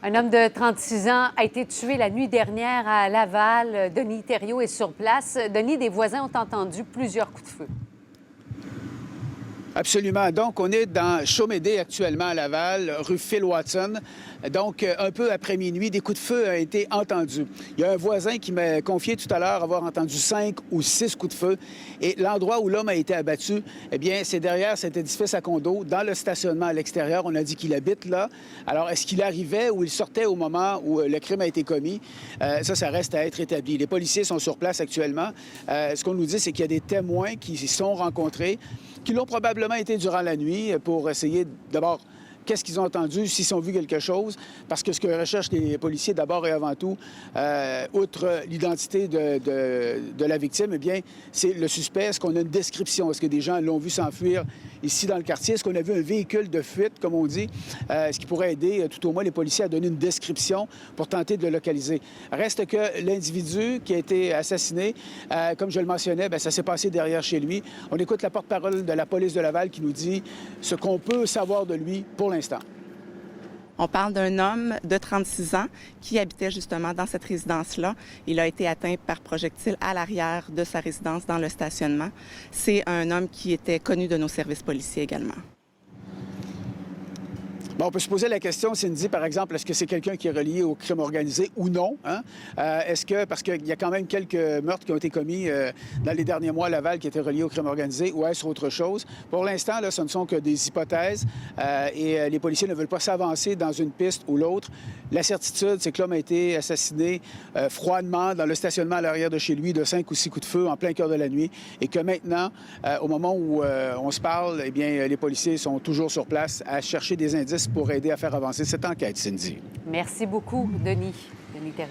Un homme de 36 ans a été tué la nuit dernière à Laval. Denis Thériault est sur place. Denis, des voisins ont entendu plusieurs coups de feu. Absolument. Donc, on est dans Chaumédé actuellement à Laval, rue Phil Watson. Donc, un peu après minuit, des coups de feu ont été entendus. Il y a un voisin qui m'a confié tout à l'heure avoir entendu 5 ou 6 coups de feu. Et l'endroit où l'homme a été abattu, eh bien, c'est derrière cet édifice à condo, dans le stationnement à l'extérieur. On a dit qu'il habite là. Alors, est-ce qu'il arrivait ou il sortait au moment où le crime a été commis? Ça reste à être établi. Les policiers sont sur place actuellement. Ce qu'on nous dit, c'est qu'il y a des témoins qui s'y sont rencontrés, qui l'ont probablement été durant la nuit pour essayer d'abord qu'est-ce qu'ils ont entendu, s'ils ont vu quelque chose, parce que ce que recherchent les policiers d'abord et avant tout, outre l'identité de la victime, eh bien, c'est le suspect. Est-ce qu'on a une description? Est-ce que des gens l'ont vu s'enfuir ici dans le quartier? Est-ce qu'on a vu un véhicule de fuite, comme on dit? Ce qui pourrait aider tout au moins les policiers à donner une description pour tenter de le localiser. Reste que l'individu qui a été assassiné, comme je le mentionnais, bien, ça s'est passé derrière chez lui. On écoute la porte-parole de la police de Laval qui nous dit ce qu'on peut savoir de lui pour l'instant. On parle d'un homme de 36 ans qui habitait justement dans cette résidence-là. Il a été atteint par projectile à l'arrière de sa résidence dans le stationnement. C'est un homme qui était connu de nos services policiers également. Bon, on peut se poser la question, Cindy, par exemple, est-ce que c'est quelqu'un qui est relié au crime organisé ou non? Hein? Est-ce que, parce qu'il y a quand même quelques meurtres qui ont été commis dans les derniers mois à Laval qui étaient reliés au crime organisé, ou est-ce autre chose? Pour l'instant, là, ce ne sont que des hypothèses et les policiers ne veulent pas s'avancer dans une piste ou l'autre. La certitude, c'est que l'homme a été assassiné froidement dans le stationnement à l'arrière de chez lui de 5 ou 6 coups de feu en plein cœur de la nuit et que maintenant, au moment où on se parle, eh bien, les policiers sont toujours sur place à chercher des indices pour aider à faire avancer cette enquête, Cindy. Merci beaucoup, Denis. Denis Thériault.